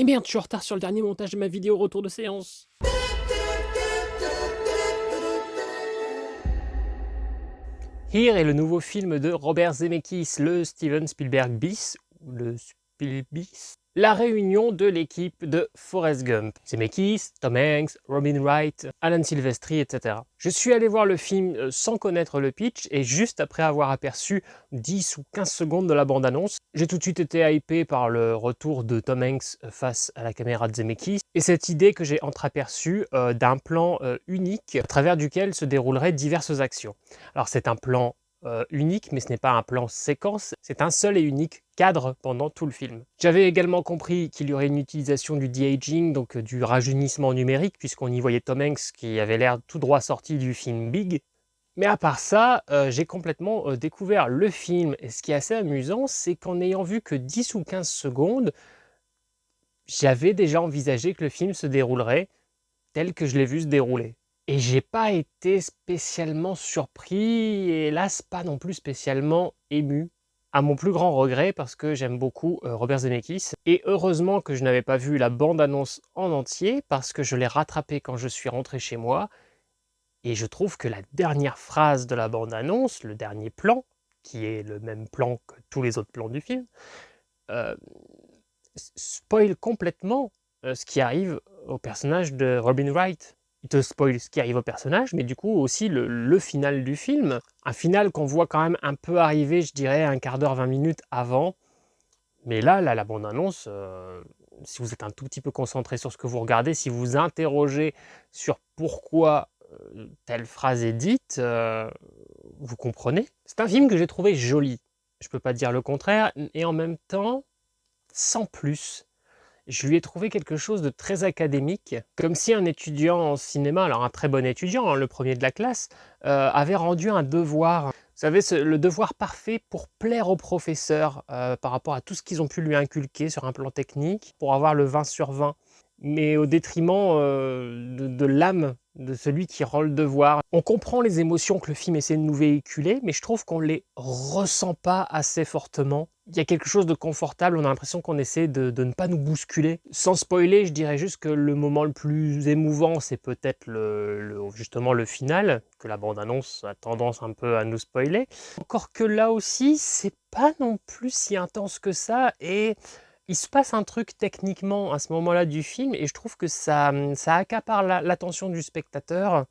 Et merde, je suis en retard sur le dernier montage de ma vidéo retour de séance. Here est le nouveau film de Robert Zemeckis, le Steven Spielberg bis, ou le Spielbis. La réunion de l'équipe de Forrest Gump. Zemeckis, Tom Hanks, Robin Wright, Alan Silvestri, etc. Je suis allé voir le film sans connaître le pitch et juste après avoir aperçu 10 ou 15 secondes de la bande-annonce, j'ai tout de suite été hypé par le retour de Tom Hanks face à la caméra de Zemeckis et cette idée que j'ai entreaperçue d'un plan unique à travers duquel se dérouleraient diverses actions. Alors c'est un plan unique, mais ce n'est pas un plan séquence, c'est un seul et unique cadre pendant tout le film. J'avais également compris qu'il y aurait une utilisation du de-aging, donc du rajeunissement numérique, puisqu'on y voyait Tom Hanks qui avait l'air tout droit sorti du film Big. Mais à part ça, j'ai complètement découvert le film, et ce qui est assez amusant, c'est qu'en n'ayant vu que 10 ou 15 secondes, j'avais déjà envisagé que le film se déroulerait tel que je l'ai vu se dérouler. Et j'ai pas été spécialement surpris, et hélas pas non plus spécialement ému. À mon plus grand regret, parce que j'aime beaucoup Robert Zemeckis. Et heureusement que je n'avais pas vu la bande-annonce en entier, parce que je l'ai rattrapée quand je suis rentré chez moi. Et je trouve que la dernière phrase de la bande-annonce, le dernier plan, qui est le même plan que tous les autres plans du film, euh, spoil complètement ce qui arrive au personnage de Robin Wright. Il te spoil ce qui arrive au personnage, mais du coup aussi le final du film. Un final qu'on voit quand même un peu arriver, je dirais, un quart d'heure, 20 minutes avant. Mais là la bande-annonce, si vous êtes un tout petit peu concentré sur ce que vous regardez, si vous vous interrogez sur pourquoi telle phrase est dite, vous comprenez. C'est un film que j'ai trouvé joli, je peux pas dire le contraire, et en même temps, sans plus. Je lui ai trouvé quelque chose de très académique, comme si un étudiant en cinéma, alors un très bon étudiant, hein, le premier de la classe, avait rendu un devoir. Vous savez, le devoir parfait pour plaire au professeur par rapport à tout ce qu'ils ont pu lui inculquer sur un plan technique, pour avoir le 20 sur 20, mais au détriment de l'âme de celui qui rend le devoir. On comprend les émotions que le film essaie de nous véhiculer, mais je trouve qu'on ne les ressent pas assez fortement. Il y a quelque chose de confortable, on a l'impression qu'on essaie de ne pas nous bousculer. Sans spoiler, je dirais juste que le moment le plus émouvant, c'est peut-être justement le final, que la bande-annonce a tendance un peu à nous spoiler. Encore que là aussi, c'est pas non plus si intense que ça, et il se passe un truc techniquement à ce moment-là du film, et je trouve que ça accapare l'attention du spectateur,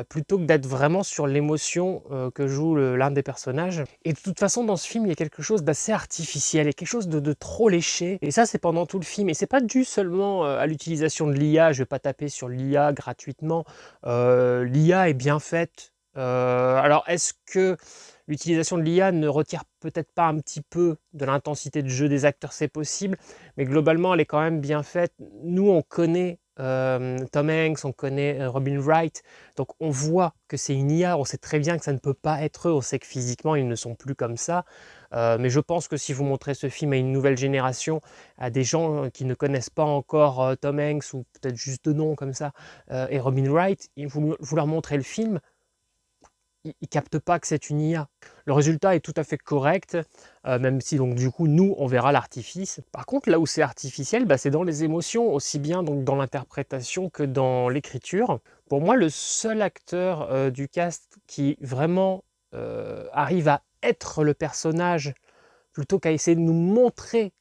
plutôt que d'être vraiment sur l'émotion que joue l'un des personnages. Et de toute façon, dans ce film, il y a quelque chose d'assez artificiel, il y a quelque chose de trop léché. Et ça, c'est pendant tout le film. Et c'est pas dû seulement à l'utilisation de l'IA, je vais pas taper sur l'IA gratuitement. L'IA est bien faite. Alors, est-ce que l'utilisation de l'IA ne retire peut-être pas un petit peu de l'intensité de jeu des acteurs? C'est possible, mais globalement, elle est quand même bien faite. Nous, on connaît Tom Hanks, on connaît Robin Wright, donc on voit que c'est une IA, on sait très bien que ça ne peut pas être eux, on sait que physiquement ils ne sont plus comme ça, mais je pense que si vous montrez ce film à une nouvelle génération, à des gens qui ne connaissent pas encore Tom Hanks, ou peut-être juste de nom comme ça, et Robin Wright, et vous leur montrez le film, ils ne captent pas que c'est une IA. Le résultat est tout à fait correct, même si donc du coup nous on verra l'artifice. Par contre là où c'est artificiel, bah, c'est dans les émotions, aussi bien donc dans l'interprétation que dans l'écriture. Pour moi, le seul acteur du cast qui vraiment arrive à être le personnage plutôt qu'à essayer de nous montrer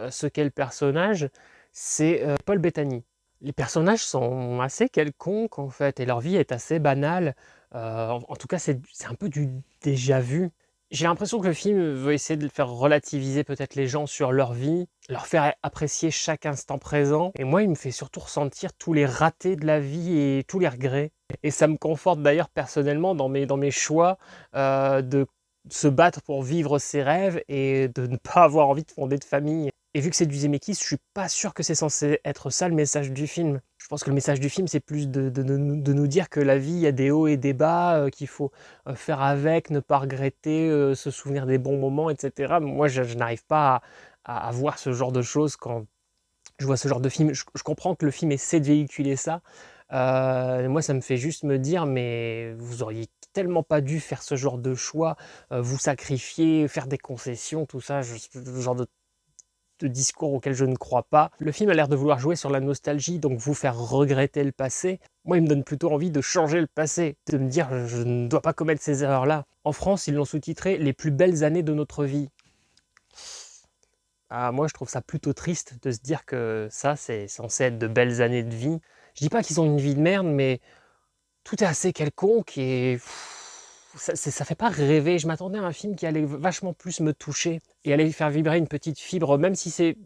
ce qu'est le personnage, c'est Paul Bettany. Les personnages sont assez quelconques en fait, et leur vie est assez banale. En tout cas, c'est un peu du déjà vu. J'ai l'impression que le film veut essayer de faire relativiser peut-être les gens sur leur vie, leur faire apprécier chaque instant présent. Et moi, il me fait surtout ressentir tous les ratés de la vie et tous les regrets. Et ça me conforte d'ailleurs personnellement dans mes choix de se battre pour vivre ses rêves et de ne pas avoir envie de fonder de famille. Et vu que c'est du Zemeckis, je suis pas sûr que c'est censé être ça le message du film. Je pense que le message du film, c'est plus de nous dire que la vie, il y a des hauts et des bas, qu'il faut faire avec, ne pas regretter, se souvenir des bons moments, etc. Moi, je n'arrive pas à voir ce genre de choses quand je vois ce genre de film. Je comprends que le film essaie de véhiculer ça. Moi, ça me fait juste me dire, mais vous auriez tellement pas dû faire ce genre de choix, vous sacrifier, faire des concessions, tout ça, ce genre de discours auxquels je ne crois pas. Le film a l'air de vouloir jouer sur la nostalgie, donc vous faire regretter le passé. Moi, il me donne plutôt envie de changer le passé, de me dire je ne dois pas commettre ces erreurs-là. En France, ils l'ont sous-titré « Les plus belles années de notre vie ». Ah, moi, je trouve ça plutôt triste de se dire que ça, c'est censé être de belles années de vie. Je dis pas qu'ils ont une vie de merde, mais tout est assez quelconque et ça fait pas rêver. Je m'attendais à un film qui allait vachement plus me toucher et allait faire vibrer une petite fibre, même si c'est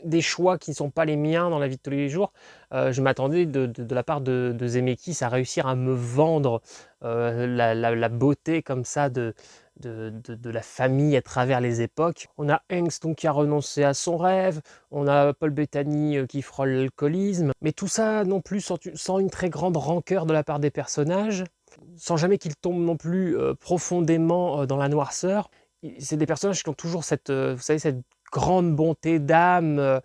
des choix qui ne sont pas les miens dans la vie de tous les jours. Je m'attendais de la part de Zemeckis à réussir à me vendre la beauté comme ça de la famille à travers les époques. On a Hanks donc qui a renoncé à son rêve, on a Paul Bettany qui frôle l'alcoolisme, mais tout ça non plus sans une très grande rancœur de la part des personnages, sans jamais qu'ils tombent non plus profondément dans la noirceur. C'est des personnages qui ont toujours cette, vous savez, cette grande bonté d'âme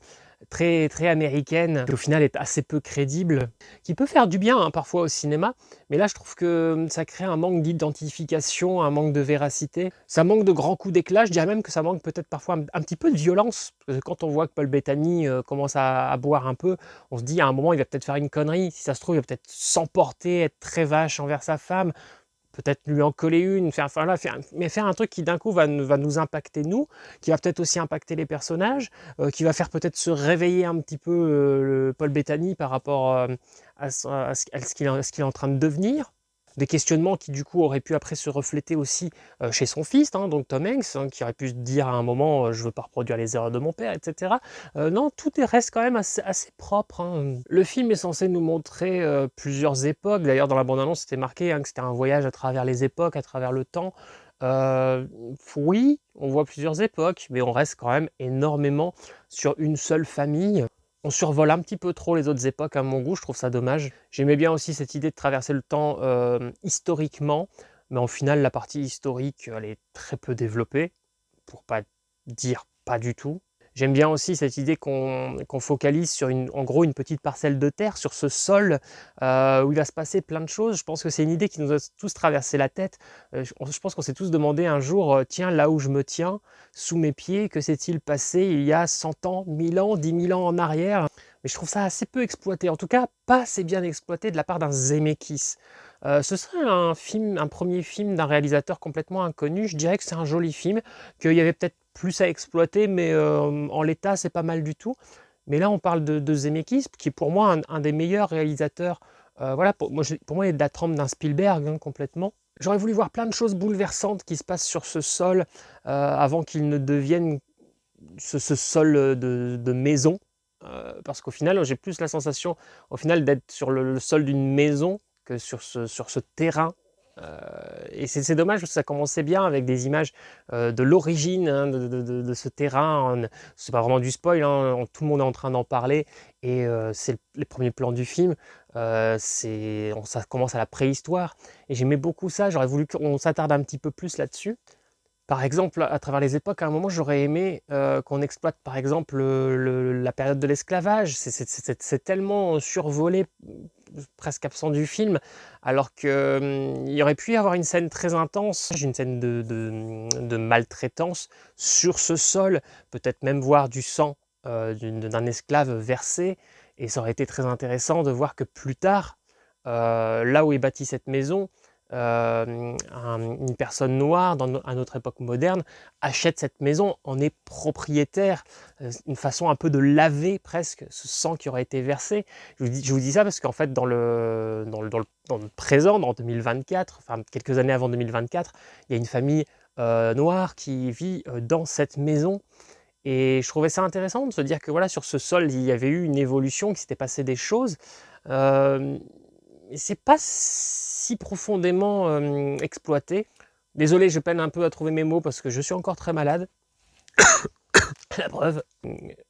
très, très américaine, qui au final est assez peu crédible, qui peut faire du bien hein, parfois au cinéma, mais là je trouve que ça crée un manque d'identification, un manque de véracité, ça manque de grands coups d'éclat, je dirais même que ça manque peut-être parfois un petit peu de violence, parce que quand on voit que Paul Bettany commence à boire un peu, on se dit à un moment il va peut-être faire une connerie, si ça se trouve il va peut-être s'emporter, être très vache envers sa femme, peut-être lui en coller une, mais faire un truc qui d'un coup va nous impacter nous, qui va peut-être aussi impacter les personnages, qui va faire peut-être se réveiller un petit peu le Paul Bettany par rapport à ce qu'il est en train de devenir. Des questionnements qui du coup auraient pu après se refléter aussi chez son fils, hein, donc Tom Hanks, hein, qui aurait pu se dire à un moment je veux pas reproduire les erreurs de mon père, etc. Non, reste quand même assez propre. Hein. Le film est censé nous montrer plusieurs époques. D'ailleurs, dans la bande-annonce, c'était marqué hein, que c'était un voyage à travers les époques, à travers le temps. Oui, on voit plusieurs époques, mais on reste quand même énormément sur une seule famille. On survole un petit peu trop les autres époques à mon goût, je trouve ça dommage. J'aimais bien aussi cette idée de traverser le temps historiquement, mais en final, la partie historique, elle est très peu développée, pour pas dire pas du tout. J'aime bien aussi cette idée qu'on focalise sur en gros une petite parcelle de terre, sur ce sol où il va se passer plein de choses. Je pense que c'est une idée qui nous a tous traversé la tête. Je pense qu'on s'est tous demandé un jour, tiens, là où je me tiens, sous mes pieds, que s'est-il passé il y a 100 ans, 1000 ans, 10 000 ans en arrière? Mais je trouve ça assez peu exploité, en tout cas pas assez bien exploité de la part d'un Zemeckis. Ce serait un premier film d'un réalisateur complètement inconnu. Je dirais que c'est un joli film, qu'il y avait peut-être plus à exploiter, mais en l'état, c'est pas mal du tout. Mais là, on parle de Zemeckis, qui est pour moi un des meilleurs réalisateurs. Voilà, pour moi, il est de la trempe d'un Spielberg, hein, complètement. J'aurais voulu voir plein de choses bouleversantes qui se passent sur ce sol avant qu'il ne devienne ce sol de maison. Parce qu'au final, j'ai plus la sensation au final d'être sur le sol d'une maison que sur ce terrain. Et c'est dommage parce que ça commençait bien avec des images de l'origine hein, de ce terrain. C'est pas vraiment du spoil, hein, tout le monde est en train d'en parler et c'est les premiers plans du film. Ça commence à la préhistoire et j'aimais beaucoup ça. J'aurais voulu qu'on s'attarde un petit peu plus là-dessus. Par exemple, à travers les époques, à un moment, j'aurais aimé qu'on exploite, par exemple, la période de l'esclavage. C'est tellement survolé, presque absent du film, alors qu'il y aurait pu y avoir une scène très intense, une scène de maltraitance sur ce sol, peut-être même voir du sang d'un esclave versé. Et ça aurait été très intéressant de voir que plus tard, là où est bâtie cette maison, une personne noire à notre époque moderne achète cette maison, en est propriétaire, une façon un peu de laver presque ce sang qui aurait été versé. Je vous dis ça parce qu'en fait dans le présent, en 2024, enfin quelques années avant 2024, il y a une famille noire qui vit dans cette maison. Et je trouvais ça intéressant de se dire que voilà, sur ce sol, il y avait eu une évolution, qu'il s'était passé des choses. Mais c'est pas si profondément exploité. Désolé, je peine un peu à trouver mes mots parce que je suis encore très malade. La preuve.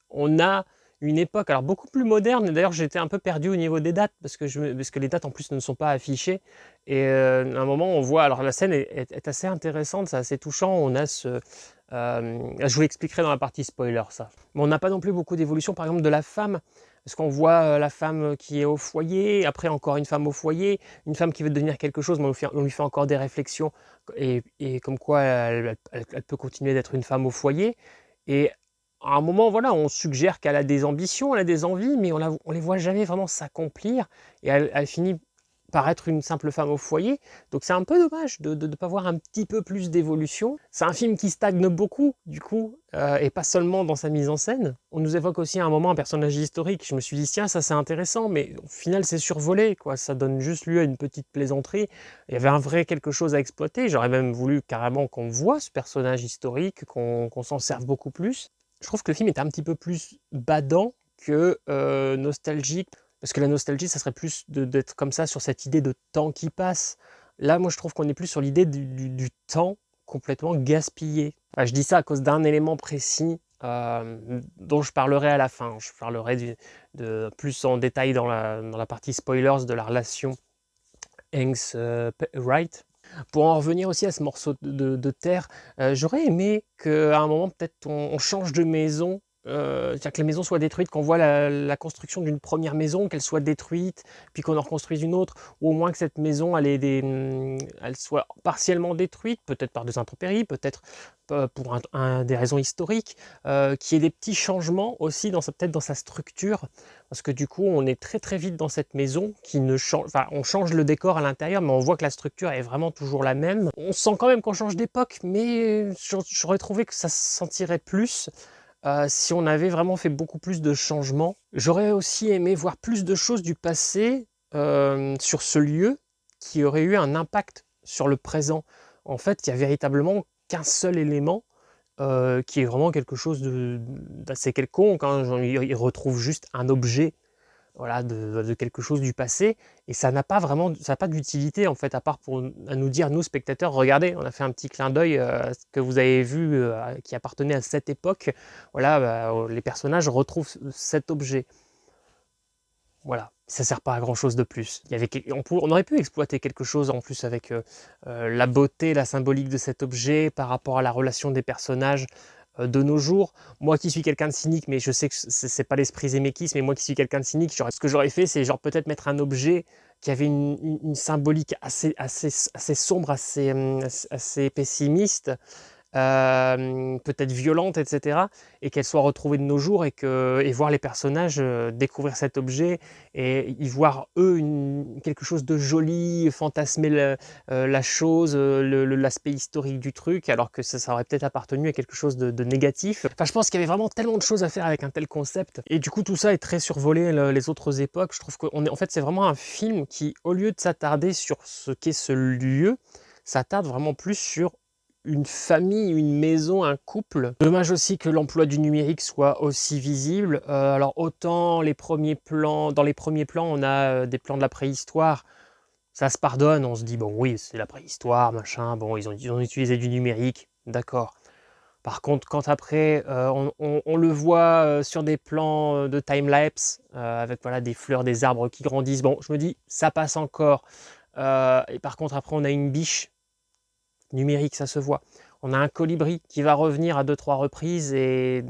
On a une époque alors beaucoup plus moderne. D'ailleurs, j'étais un peu perdu au niveau des dates parce que les dates en plus ne sont pas affichées. Et à un moment, on voit. Alors la scène est assez intéressante, c'est assez touchant. On a je vous l'expliquerai dans la partie spoiler, ça. Mais on n'a pas non plus beaucoup d'évolution, par exemple, de la femme. Parce qu'on voit la femme qui est au foyer, après encore une femme au foyer, une femme qui veut devenir quelque chose, mais on lui fait encore des réflexions, et comme quoi elle peut continuer d'être une femme au foyer. Et à un moment, voilà, on suggère qu'elle a des ambitions, elle a des envies, mais on les voit jamais vraiment s'accomplir et elle finit par être une simple femme au foyer. Donc c'est un peu dommage de ne pas voir un petit peu plus d'évolution. C'est un film qui stagne beaucoup, du coup, et pas seulement dans sa mise en scène. On nous évoque aussi à un moment un personnage historique. Je me suis dit, tiens, ça c'est intéressant, mais au final c'est survolé, quoi. Ça donne juste lieu à une petite plaisanterie. Il y avait un vrai quelque chose à exploiter. J'aurais même voulu carrément qu'on voit ce personnage historique, qu'on s'en serve beaucoup plus. Je trouve que le film est un petit peu plus badant que nostalgique. Parce que la nostalgie, ça serait plus d'être comme ça sur cette idée de temps qui passe. Là, moi, je trouve qu'on est plus sur l'idée du temps complètement gaspillé. Enfin, je dis ça à cause d'un élément précis dont je parlerai à la fin. Je parlerai plus en détail dans la partie spoilers de la relation Hanks-Wright. Pour en revenir aussi à ce morceau de terre, j'aurais aimé qu'à un moment, peut-être, on change de maison. C'est-à-dire que les maisons soient détruites, qu'on voit la construction d'une première maison, qu'elle soit détruite, puis qu'on en reconstruise une autre, ou au moins que cette maison, elle soit partiellement détruite, peut-être par des intempéries, peut-être pour des raisons historiques, qu'il y ait des petits changements aussi peut-être dans sa structure, parce que du coup, on est très très vite dans cette maison qui ne change, enfin, on change le décor à l'intérieur, mais on voit que la structure est vraiment toujours la même. On sent quand même qu'on change d'époque, mais j'aurais trouvé que ça se sentirait plus si on avait vraiment fait beaucoup plus de changements. J'aurais aussi aimé voir plus de choses du passé sur ce lieu qui aurait eu un impact sur le présent. En fait, il y a véritablement qu'un seul élément qui est vraiment quelque chose d'assez quelconque, hein. Il retrouve juste un objet, voilà, de quelque chose du passé, et ça n'a pas d'utilité en fait, à part à nous dire, nous spectateurs, regardez, on a fait un petit clin d'œil à ce que vous avez vu qui appartenait à cette époque. Voilà, bah, les personnages retrouvent cet objet. Voilà, ça sert pas à grand chose de plus. On aurait pu exploiter quelque chose en plus avec la beauté, la symbolique de cet objet par rapport à la relation des personnages de nos jours. Moi qui suis quelqu'un de cynique, mais je sais que c'est pas l'esprit Zemeckis, mais moi qui suis quelqu'un de cynique, ce que j'aurais fait, c'est genre peut-être mettre un objet qui avait une symbolique assez sombre, assez pessimiste, peut-être violente, etc., et qu'elle soit retrouvée de nos jours, et voir les personnages découvrir cet objet et y voir eux quelque chose de joli, fantasmer la chose, l'aspect historique du truc, alors que ça aurait peut-être appartenu à quelque chose de négatif. Enfin, je pense qu'il y avait vraiment tellement de choses à faire avec un tel concept, et du coup tout ça est très survolé les autres époques. Je trouve en fait c'est vraiment un film qui, au lieu de s'attarder sur ce qu'est ce lieu, s'attarde vraiment plus sur une famille, une maison, un couple. Dommage aussi que l'emploi du numérique soit aussi visible. Alors autant dans les premiers plans, on a des plans de la préhistoire, ça se pardonne, on se dit bon oui c'est la préhistoire, machin, bon ils ont utilisé du numérique, d'accord. Par contre, quand après on le voit sur des plans de time-lapse, avec voilà, des fleurs, des arbres qui grandissent, bon je me dis ça passe encore. Et par contre après on a une biche numérique, ça se voit. On a un colibri qui va revenir à 2-3 reprises, et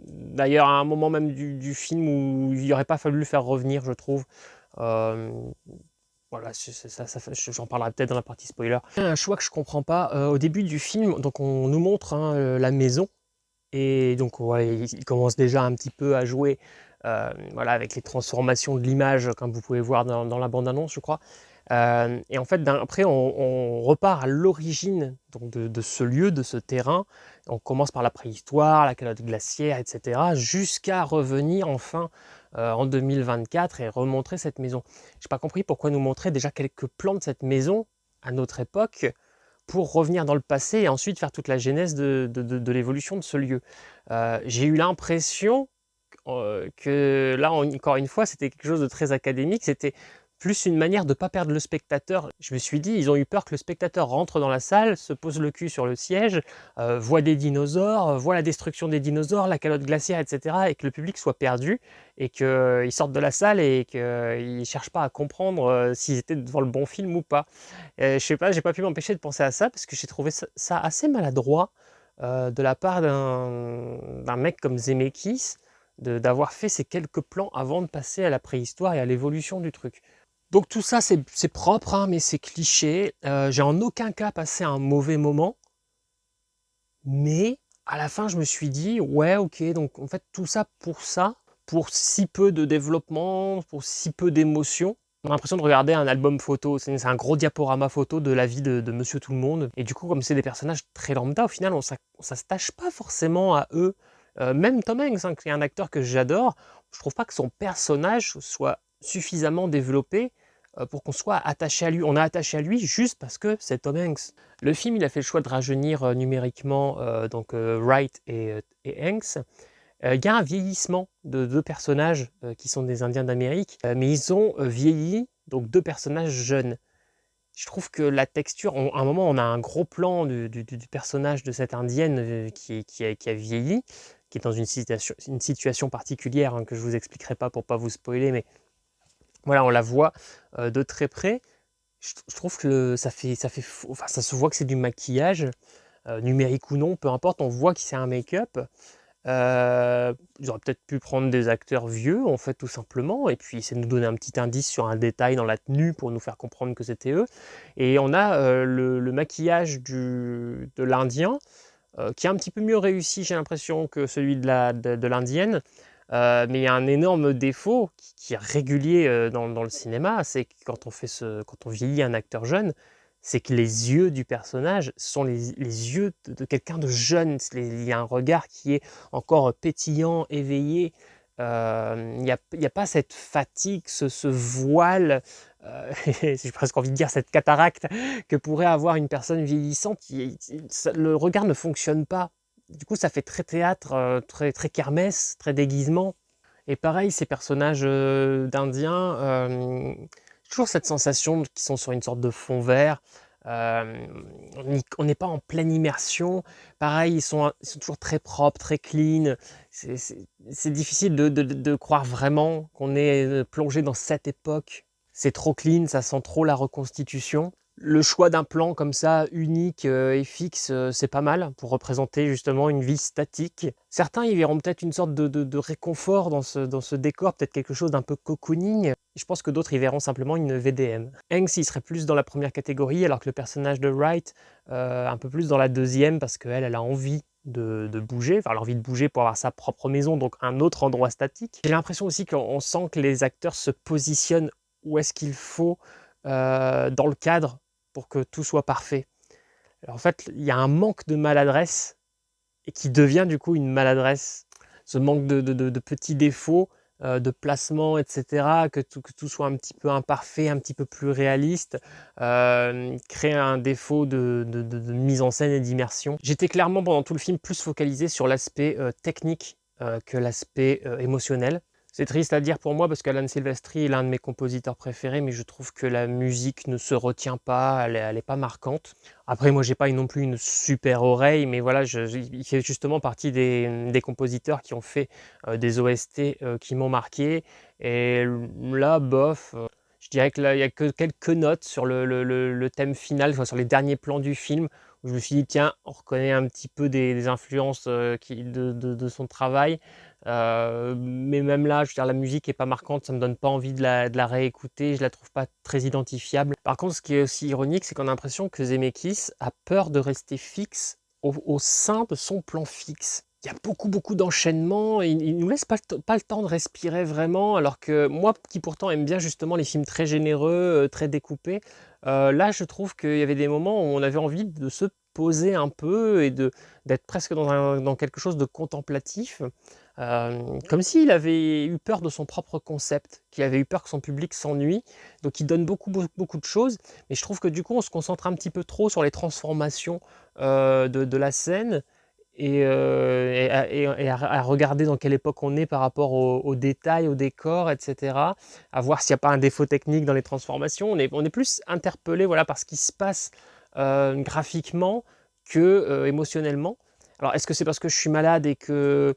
d'ailleurs à un moment même du film où il n'aurait pas fallu le faire revenir, je trouve. Euh, voilà, j'en parlerai peut-être dans la partie spoiler. Un choix que je comprends pas. Au début du film, donc on nous montre la maison, et donc ouais, il commence déjà un petit peu à jouer voilà, avec les transformations de l'image, comme vous pouvez voir dans la bande-annonce, je crois. Et en fait, après, on repart à l'origine de ce lieu, de ce terrain. On commence par la préhistoire, la calotte glaciaire, etc., jusqu'à revenir enfin en 2024 et remontrer cette maison. Je n'ai pas compris pourquoi nous montrer déjà quelques plans de cette maison à notre époque pour revenir dans le passé et ensuite faire toute la genèse de l'évolution de ce lieu. J'ai eu l'impression que là, encore une fois, c'était quelque chose de très académique. C'était plus une manière de ne pas perdre le spectateur. Je me suis dit, ils ont eu peur que le spectateur rentre dans la salle, se pose le cul sur le siège, voit des dinosaures, voit la destruction des dinosaures, la calotte glaciaire, etc., et que le public soit perdu, et qu'ils sortent de la salle et qu'ils ne cherchent pas à comprendre s'ils étaient devant le bon film ou pas. Je sais pas, j'ai pas pu m'empêcher de penser à ça, parce que j'ai trouvé ça assez maladroit de la part d'un mec comme Zemeckis, d'avoir fait ces quelques plans avant de passer à la préhistoire et à l'évolution du truc. Donc tout ça, c'est propre, hein, mais c'est cliché. J'ai en aucun cas passé un mauvais moment, mais À la fin, je me suis dit: «Ouais, OK, donc en fait, tout ça, pour si peu de développement, pour si peu d'émotion». On a l'impression de regarder un album photo, c'est un gros diaporama photo de la vie de Monsieur Tout-le-Monde et du coup, comme c'est des personnages très lambda, au final, on s'attache pas forcément à eux. Même Tom Hanks, hein, qui est un acteur que j'adore, je trouve pas que son personnage soit suffisamment développé, pour qu'on soit attaché à lui. On est attaché à lui juste parce que c'est Tom Hanks. Le film, il a fait le choix de rajeunir, numériquement, Wright et Hanks. Il y a un vieillissement de 2 personnages, qui sont des Indiens d'Amérique, mais ils ont, vieilli, donc 2 personnages jeunes. Je trouve que la texture à un moment, on a un gros plan du personnage de cette indienne, qui a vieilli, qui est dans une situation particulière, hein, que je vous expliquerai pas pour pas vous spoiler, mais voilà, on la voit, de très près. Je trouve que ça fait faux, enfin, ça se voit que c'est du maquillage, numérique ou non, peu importe, on voit que c'est un make-up. Ils auraient peut-être pu prendre des acteurs vieux, en fait, tout simplement, et puis essayer de nous donner un petit indice sur un détail dans la tenue pour nous faire comprendre que c'était eux. Et on a, le maquillage de l'Indien, qui est un petit peu mieux réussi, j'ai l'impression, que celui de l'Indienne. Mais il y a un énorme défaut qui est régulier, dans le cinéma, c'est que quand on vieillit un acteur jeune, c'est que les yeux du personnage sont les yeux de quelqu'un de jeune. Il y a un regard qui est encore pétillant, éveillé. Il y a pas cette fatigue, ce voile, j'ai presque envie de dire cette cataracte que pourrait avoir une personne vieillissante. Le regard ne fonctionne pas. Du coup, ça fait très théâtre, très, très kermesse, très déguisement. Et pareil, ces personnages, d'indiens, j'ai toujours cette sensation qu'ils sont sur une sorte de fond vert. On n'est pas en pleine immersion. Pareil, ils sont toujours très propres, très clean. C'est difficile de croire vraiment qu'on est, plongé dans cette époque. C'est trop clean, ça sent trop la reconstitution. Le choix d'un plan comme ça, unique, et fixe, c'est pas mal pour représenter justement une vie statique. Certains y verront peut-être une sorte de réconfort dans ce décor, peut-être quelque chose d'un peu cocooning. Je pense que d'autres y verront simplement une VDM. Hanks, il serait plus dans la première catégorie, alors que le personnage de Wright, un peu plus dans la deuxième, parce qu'elle, elle a envie de bouger, enfin elle a envie de bouger pour avoir sa propre maison, donc un autre endroit statique. J'ai l'impression aussi qu'on sent que les acteurs se positionnent où est-ce qu'il faut, dans le cadre pour que tout soit parfait. Alors en fait, il y a un manque de maladresse et qui devient du coup une maladresse. Ce manque de petits défauts, de placement, et cetera, que tout soit un petit peu imparfait, un petit peu plus réaliste, crée un défaut de mise en scène et d'immersion. J'étais clairement pendant tout le film plus focalisé sur l'aspect, technique, que l'aspect, émotionnel. C'est triste à dire pour moi parce qu'Alan Silvestri est l'un de mes compositeurs préférés, mais je trouve que la musique ne se retient pas, elle est pas marquante. Après, moi, j'ai pas non plus une super oreille, mais voilà, il fait justement partie des compositeurs qui ont fait, des OST, qui m'ont marqué. Et là, bof, je dirais que là, il y a que quelques notes sur le thème final, enfin, sur les derniers plans du film, où je me suis dit, tiens, on reconnaît un petit peu des influences, de son travail. Mais même là, je veux dire, la musique est pas marquante, ça me donne pas envie de la réécouter, je la trouve pas très identifiable. Par contre, ce qui est aussi ironique, c'est qu'on a l'impression que Zemeckis a peur de rester fixe au sein de son plan fixe. Il y a beaucoup, beaucoup d'enchaînements, et il nous laisse pas le temps de respirer vraiment, alors que moi, qui pourtant aime bien justement les films très généreux, très découpés, là, je trouve qu'il y avait des moments où on avait envie de se poser un peu et d'être presque dans quelque chose de contemplatif. Comme s'il avait eu peur de son propre concept, qu'il avait eu peur que son public s'ennuie, donc il donne beaucoup, beaucoup, beaucoup de choses, mais je trouve que du coup on se concentre un petit peu trop sur les transformations, de la scène, et à regarder dans quelle époque on est par rapport aux détails, aux décors, et cetera. À voir s'il n'y a pas un défaut technique dans les transformations. On est plus interpellé, voilà, par ce qui se passe, graphiquement, que, émotionnellement. Alors, est-ce que c'est parce que je suis malade et que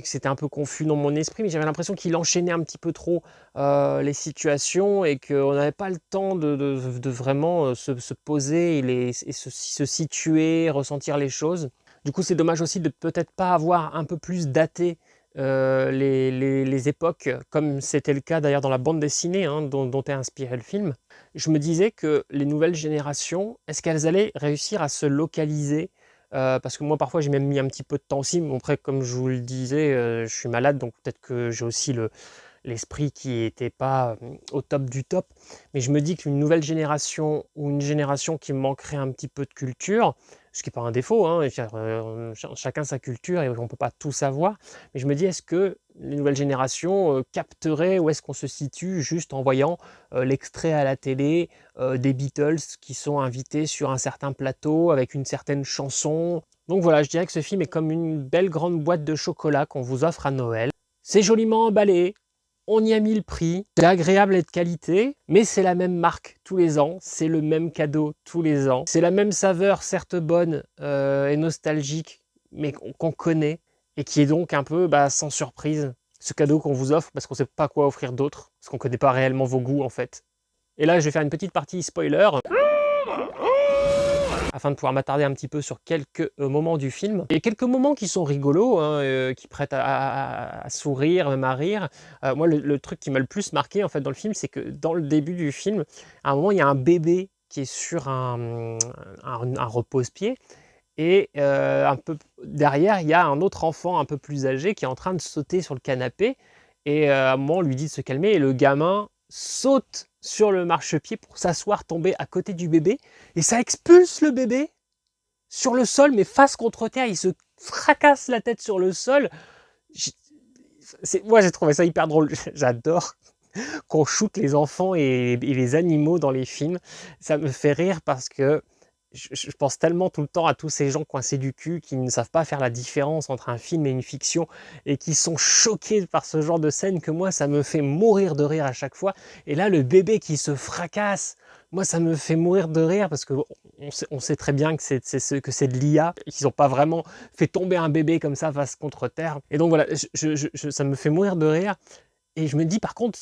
c'était un peu confus dans mon esprit, mais j'avais l'impression qu'il enchaînait un petit peu trop, les situations, et qu'on n'avait pas le temps de vraiment, se poser et se situer, ressentir les choses. Du coup, c'est dommage aussi de peut-être pas avoir un peu plus daté, les époques, comme c'était le cas d'ailleurs dans la bande dessinée, hein, dont est inspiré le film. Je me disais que les nouvelles générations, est-ce qu'elles allaient réussir à se localiser, parce que moi parfois j'ai même mis un petit peu de temps aussi, mais après comme je vous le disais, je suis malade donc peut-être que j'ai aussi l'esprit qui était pas, au top du top. Mais je me dis qu'une nouvelle génération ou une génération qui manquerait un petit peu de culture, ce qui est pas un défaut, hein, et faire, chacun sa culture et on peut pas tout savoir. Mais je me dis: «Est-ce que les nouvelles générations, capteraient où est-ce qu'on se situe juste en voyant, l'extrait à la télé, des Beatles qui sont invités sur un certain plateau avec une certaine chanson?» Donc voilà, je dirais que ce film est comme une belle grande boîte de chocolat qu'on vous offre à Noël. C'est joliment emballé, on y a mis le prix, c'est agréable et de qualité, mais c'est la même marque tous les ans, c'est le même cadeau tous les ans. C'est la même saveur, certes bonne et nostalgique, mais qu'on connaît, et qui est donc un peu sans surprise. Ce cadeau qu'on vous offre parce qu'on ne sait pas quoi offrir d'autre, parce qu'on ne connaît pas réellement vos goûts en fait. Et là, je vais faire une petite partie spoiler afin de pouvoir m'attarder un petit peu sur quelques moments du film. Et quelques moments qui sont rigolos, hein, qui prêtent à sourire, même à rire. Moi, le truc qui m'a le plus marqué en fait dans le film, c'est que dans le début du film, à un moment, il y a un bébé qui est sur un repose-pied. Et un peu derrière, il y a un autre enfant un peu plus âgé qui est en train de sauter sur le canapé. Et à un moment, on lui dit de se calmer. Et le gamin saute sur le marchepied pour s'asseoir, tomber à côté du bébé. Et ça expulse le bébé sur le sol, mais face contre terre. Il se fracasse la tête sur le sol. Moi, j'ai trouvé ça hyper drôle. J'adore qu'on shoote les enfants et les animaux dans les films. Ça me fait rire parce que je pense tellement tout le temps à tous ces gens coincés du cul qui ne savent pas faire la différence entre un film et une fiction et qui sont choqués par ce genre de scène que moi, ça me fait mourir de rire à chaque fois. Et là, le bébé qui se fracasse, moi, ça me fait mourir de rire parce que on sait très bien que c'est de l'IA, qu'ils n'ont pas vraiment fait tomber un bébé comme ça face contre terre. Et donc voilà, ça me fait mourir de rire. Et je me dis par contre,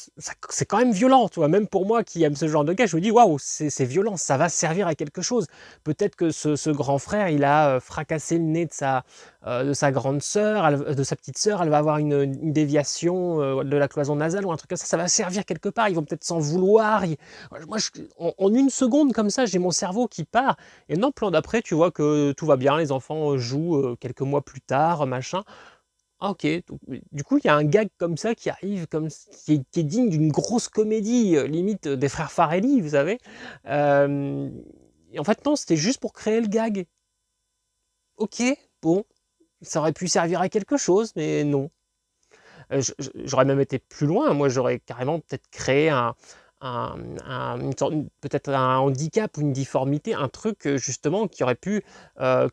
c'est quand même violent, tu vois? Même pour moi qui aime ce genre de gars, je me dis: «Waouh, c'est violent, ça va servir à quelque chose». Peut-être que ce grand frère, il a, fracassé le nez de sa grande sœur, de sa petite sœur, elle va avoir une déviation, de la cloison nasale ou un truc comme ça va servir quelque part. Ils vont peut-être s'en vouloir. Moi, en 1 seconde comme ça, j'ai mon cerveau qui part et non, plan d'après, tu vois que tout va bien, les enfants, jouent, quelques mois plus tard, machin. Ah OK, donc du coup, il y a un gag comme ça qui arrive qui est digne d'une grosse comédie, limite, des frères Farelly, vous savez? Hem et en fait, non, c'était juste pour créer le gag. OK, bon, ça aurait pu servir à quelque chose, mais non. J'aurais même été plus loin, moi, j'aurais carrément peut-être créé un une sorte peut-être un handicap ou une difformité, un truc, justement qui aurait pu,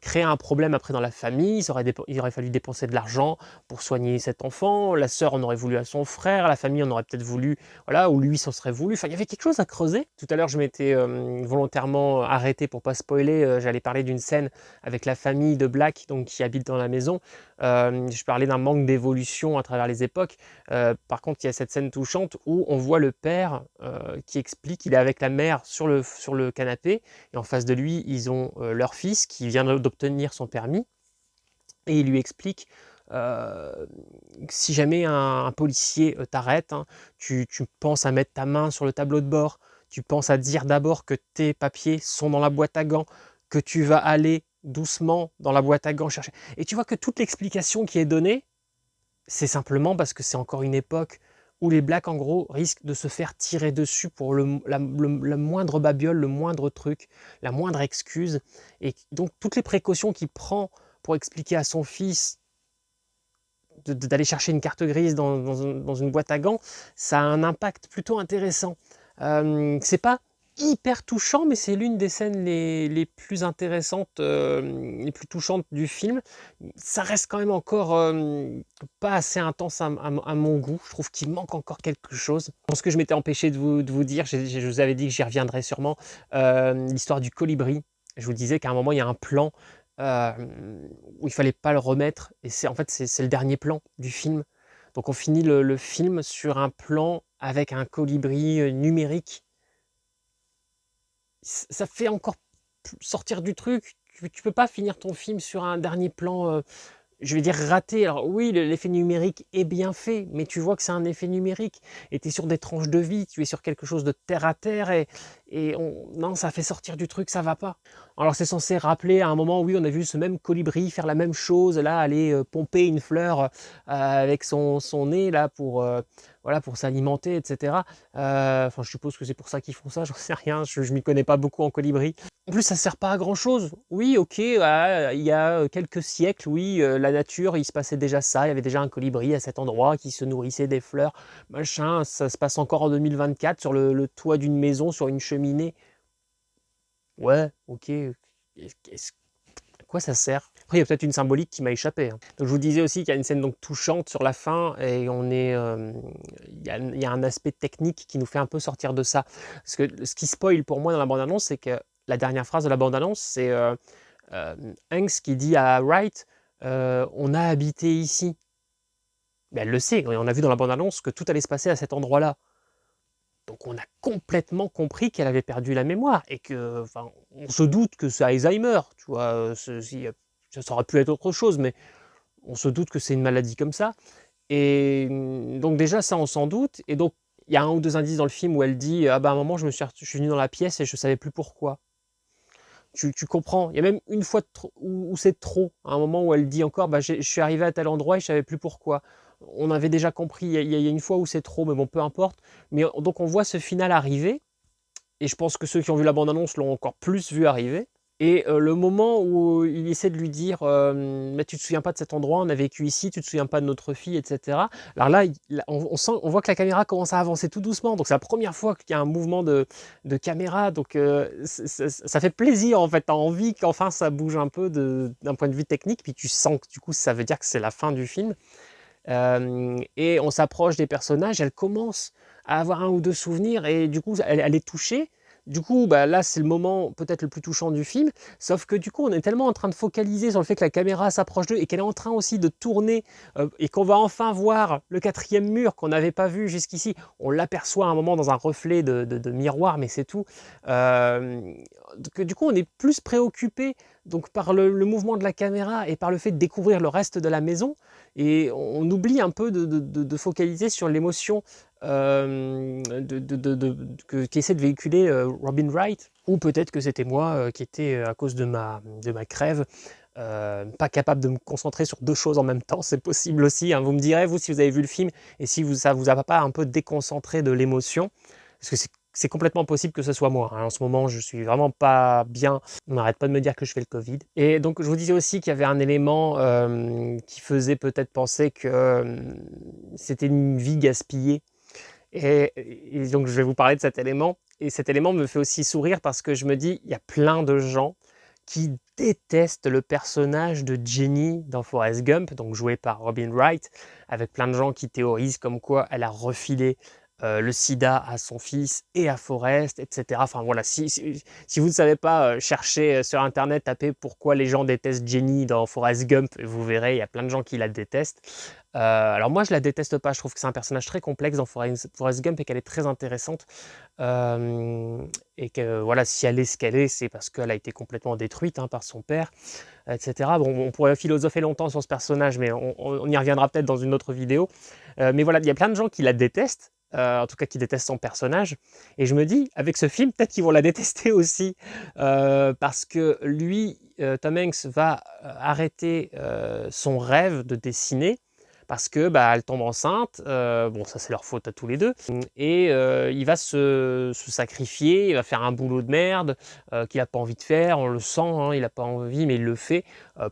créer un problème après dans la famille. Il aurait fallu dépenser de l'argent pour soigner cet enfant. La sœur en aurait voulu à son frère, la famille en aurait peut-être voulu, voilà, ou lui s'en serait voulu. Enfin, il y avait quelque chose à creuser. Tout à l'heure, je m'étais, volontairement arrêté pour pas spoiler, j'allais parler d'une scène avec la famille de Black, donc qui habite dans la maison. Je parlais d'un manque d'évolution à travers les époques. Par contre, il y a cette scène touchante où on voit le père, qui explique, il est avec la mère sur le canapé et en face de lui, ils ont, leur fils qui vient d'obtenir son permis et il lui explique, heu, que si jamais un policier, t'arrête, hein, tu penses à mettre ta main sur le tableau de bord, tu penses à dire d'abord que tes papiers sont dans la boîte à gants, que tu vas aller doucement dans la boîte à gants chercher et tu vois que toute l'explication qui est donnée, c'est simplement parce que c'est encore une époque où les blacks, en gros, risquent de se faire tirer dessus pour la moindre babiole, le moindre truc, la moindre excuse. Et donc, toutes les précautions qu'il prend pour expliquer à son fils d'aller chercher une carte grise dans une boîte à gants, ça a un impact plutôt intéressant. C'est pas hyper touchant, mais c'est l'une des scènes les plus intéressantes, les plus touchantes du film. Ça reste quand même encore, pas assez intense à mon goût. Je trouve qu'il manque encore quelque chose. Ce que je m'étais empêché de vous dire, je vous avais dit que j'y reviendrai sûrement, l'histoire du colibri. Je vous disais qu'à un moment, il y a un plan, où il fallait pas le remettre et c'est en fait, c'est le dernier plan du film. Donc on finit le film sur un plan avec un colibri, numérique. Ça fait encore sortir du truc. Tu peux pas finir ton film sur un dernier plan, je vais dire raté. Alors oui, l'effet numérique est bien fait, mais tu vois que c'est un effet numérique et tu es sur des tranches de vie, tu es sur quelque chose de terre à terre et non, ça fait sortir du truc, ça va pas. Alors c'est censé rappeler à un moment, oui, on a vu ce même colibri faire la même chose, là, aller pomper une fleur avec son nez, là, voilà, pour s'alimenter, etc. Enfin, je suppose que c'est pour ça qu'ils font ça, j'en sais rien, je m'y connais pas beaucoup en colibri. En plus, ça sert pas à grand chose. Oui, ok, il y a quelques siècles, oui, la nature, il se passait déjà ça, il y avait déjà un colibri à cet endroit qui se nourrissait des fleurs, machin, ça se passe encore en 2024 sur le toit d'une maison, sur une cheminée. Ouais, ok, à quoi ça sert? Après, il y a peut-être une symbolique qui m'a échappé, hein. Donc, je vous disais aussi qu'il y a une scène donc touchante sur la fin et il y a un aspect technique qui nous fait un peu sortir de ça. Parce que ce qui spoil pour moi dans la bande-annonce, c'est que la dernière phrase de la bande-annonce, c'est Hanks qui dit à Wright, on a habité ici. Mais elle le sait, et on a vu dans la bande-annonce que tout allait se passer à cet endroit-là. Donc on a complètement compris qu'elle avait perdu la mémoire et que, enfin, on se doute que c'est Alzheimer, tu vois, ça aurait pu être autre chose, mais on se doute que c'est une maladie comme ça. Et donc déjà ça on s'en doute, et donc il y a un ou deux indices dans le film où elle dit ah bah à un moment je suis venue dans la pièce et je savais plus pourquoi. Tu comprends, il y a même une fois où c'est trop, à un moment où elle dit encore bah je suis arrivée à tel endroit et je savais plus pourquoi. On avait déjà compris, il y a une fois où c'est trop, mais bon peu importe. Mais donc on voit ce final arriver. Et je pense que ceux qui ont vu la bande-annonce l'ont encore plus vu arriver. Et le moment où il essaie de lui dire mais tu te souviens pas de cet endroit, on a vécu ici, tu te souviens pas de notre fille, etc. Alors là, on voit que la caméra commence à avancer tout doucement. Donc c'est la première fois qu'il y a un mouvement de caméra. Donc ça fait plaisir en fait. Tu as envie qu'enfin ça bouge un peu d'un point de vue technique. Puis tu sens que du coup ça veut dire que c'est la fin du film. Et on s'approche des personnages, elle commence à avoir un ou deux souvenirs et du coup elle est touchée. Du coup, bah, là c'est le moment peut-être le plus touchant du film, sauf que du coup on est tellement en train de focaliser sur le fait que la caméra s'approche d'eux et qu'elle est en train aussi de tourner et qu'on va enfin voir le quatrième mur qu'on n'avait pas vu jusqu'ici. On l'aperçoit à un moment dans un reflet de miroir, mais c'est tout. Que du coup on est plus préoccupé donc par le mouvement de la caméra et par le fait de découvrir le reste de la maison, et on oublie un peu de focaliser sur l'émotion qu'essaie de véhiculer Robin Wright. Ou peut-être que c'était moi qui était, à cause de ma crève, pas capable de me concentrer sur deux choses en même temps. C'est possible aussi, hein. Vous me direz, vous, si vous avez vu le film, et si ça vous a pas un peu déconcentré de l'émotion. Parce que c'est complètement possible que ce soit moi, hein. En ce moment, je suis vraiment pas bien. On n'arrête pas de me dire que je fais le Covid. Et donc, je vous disais aussi qu'il y avait un élément qui faisait peut-être penser que c'était une vie gaspillée. Et donc, je vais vous parler de cet élément. Et cet élément me fait aussi sourire parce que je me dis, il y a plein de gens qui détestent le personnage de Jenny dans Forrest Gump, donc joué par Robin Wright, avec plein de gens qui théorisent comme quoi elle a refilé le sida à son fils et à Forrest, etc. Enfin voilà, si vous ne savez pas, cherchez sur internet, tapez pourquoi les gens détestent Jenny dans Forrest Gump, et vous verrez, il y a plein de gens qui la détestent. Alors moi je la déteste pas, je trouve que c'est un personnage très complexe dans Forrest Gump et qu'elle est très intéressante. Et que voilà, si elle est ce qu'elle est, c'est parce qu'elle a été complètement détruite hein, par son père, etc. Bon, on pourrait philosopher longtemps sur ce personnage, mais on y reviendra peut-être dans une autre vidéo. Mais voilà, il y a plein de gens qui la détestent, en tout cas qui détestent son personnage. Et je me dis, avec ce film, peut-être qu'ils vont la détester aussi, parce que lui, Tom Hanks, va arrêter son rêve de dessiner parce que bah, elle tombe enceinte, bon ça c'est leur faute à tous les deux, et il va se sacrifier, il va faire un boulot de merde qu'il n'a pas envie de faire, on le sent, hein, il n'a pas envie mais il le fait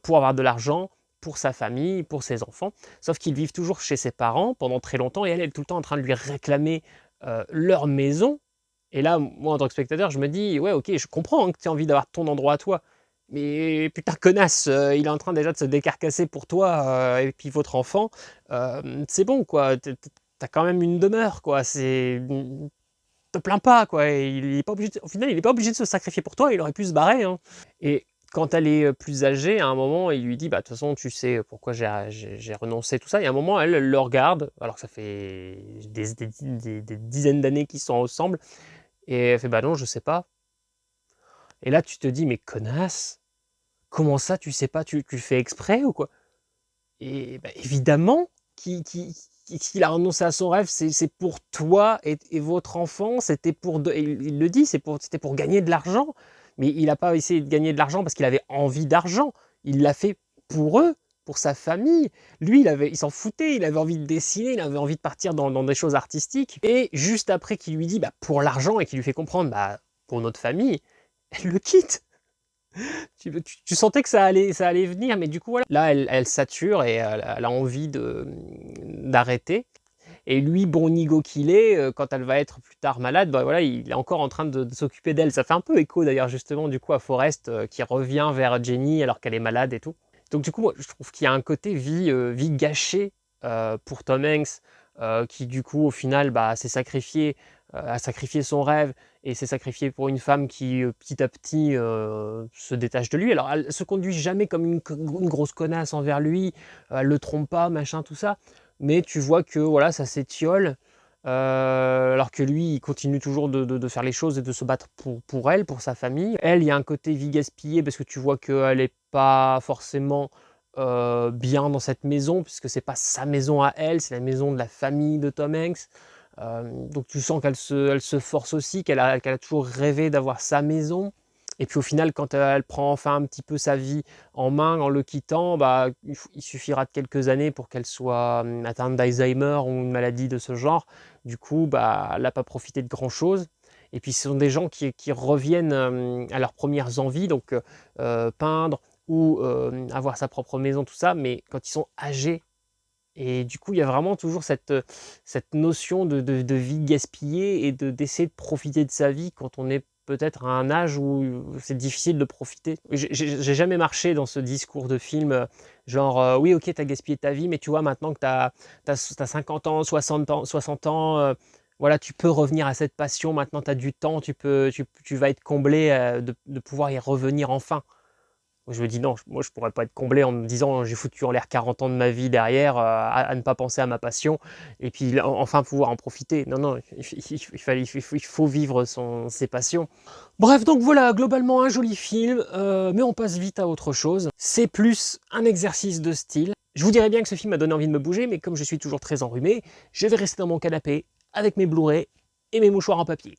pour avoir de l'argent, pour sa famille, pour ses enfants, sauf qu'ils vivent toujours chez ses parents pendant très longtemps, et elle est tout le temps en train de lui réclamer leur maison. Et là, moi en tant que spectateur, je me dis, ouais ok, je comprends hein, que tu as envie d'avoir ton endroit à toi, mais putain, connasse, il est en train déjà de se décarcasser pour toi et puis votre enfant. C'est bon, quoi. T'as quand même une demeure, quoi. Te plains pas, quoi. Et il est pas obligé au final, il n'est pas obligé de se sacrifier pour toi. Il aurait pu se barrer, hein. Et quand elle est plus âgée, à un moment, il lui dit, bah, de toute façon, tu sais pourquoi j'ai renoncé, tout ça. Et à un moment, elle le regarde, alors que ça fait des dizaines d'années qu'ils sont ensemble. Et elle fait, bah non, je sais pas. Et là, tu te dis, mais connasse. Comment ça, tu sais pas, tu fais exprès ou quoi? Et bah, évidemment s'il a renoncé à son rêve, c'est pour toi et votre enfant, c'était il le dit, c'était pour gagner de l'argent. Mais il n'a pas essayé de gagner de l'argent parce qu'il avait envie d'argent. Il l'a fait pour eux, pour sa famille. Lui, il s'en foutait, il avait envie de dessiner, il avait envie de partir dans des choses artistiques. Et juste après qu'il lui dit bah, pour l'argent et qu'il lui fait comprendre bah, pour notre famille, elle le quitte. Tu sentais que ça allait venir, mais du coup, voilà. Là, elle sature et elle a envie d'arrêter. Et lui, bon nigo qu'il est, quand elle va être plus tard malade, bah voilà, il est encore en train de s'occuper d'elle. Ça fait un peu écho d'ailleurs justement du coup à Forrest qui revient vers Jenny alors qu'elle est malade et tout. Donc du coup, moi, je trouve qu'il y a un côté vie gâchée pour Tom Hanks qui du coup au final bah, s'est sacrifié, a sacrifié son rêve et s'est sacrifié pour une femme qui petit à petit se détache de lui. Alors elle se conduit jamais comme une grosse connasse envers lui, elle le trompe pas, machin, tout ça. Mais tu vois que voilà, ça s'étiole, alors que lui, il continue toujours de faire les choses et de se battre pour elle, pour sa famille. Elle, il y a un côté vie gaspillée parce que tu vois qu'elle n'est pas forcément bien dans cette maison, puisque c'est pas sa maison à elle, c'est la maison de la famille de Tom Hanks. Donc tu sens elle se force aussi, qu'elle a toujours rêvé d'avoir sa maison. Et puis au final, quand elle prend enfin un petit peu sa vie en main en le quittant, bah, il suffira de quelques années pour qu'elle soit atteinte d'Alzheimer ou une maladie de ce genre. Du coup, bah, elle n'a pas profité de grand-chose. Et puis ce sont des gens qui reviennent à leurs premières envies, donc peindre ou avoir sa propre maison, tout ça, mais quand ils sont âgés. Et du coup, il y a vraiment toujours cette notion de vie gaspillée et d'essayer de profiter de sa vie quand on est peut-être à un âge où c'est difficile de profiter. J'ai jamais marché dans ce discours de film, genre oui, ok, tu as gaspillé ta vie, mais tu vois, maintenant que tu as 50 ans, 60 ans, voilà, tu peux revenir à cette passion, maintenant tu as du temps, tu vas être comblé de pouvoir y revenir enfin. Je me dis non, moi je pourrais pas être comblé en me disant j'ai foutu en l'air 40 ans de ma vie derrière à ne pas penser à ma passion et puis enfin pouvoir en profiter. Non, non, il faut vivre ses passions. Bref, donc voilà, globalement un joli film, mais on passe vite à autre chose. C'est plus un exercice de style. Je vous dirais bien que ce film m'a donné envie de me bouger, mais comme je suis toujours très enrhumé, je vais rester dans mon canapé avec mes Blu-ray et mes mouchoirs en papier.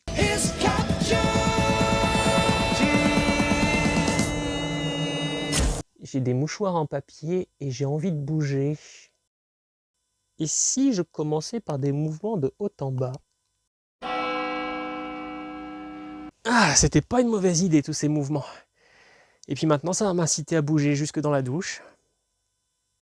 J'ai des mouchoirs en papier et j'ai envie de bouger. Et si je commençais par des mouvements de haut en bas? Ah, c'était pas une mauvaise idée tous ces mouvements. Et puis maintenant, ça va m'inciter à bouger jusque dans la douche.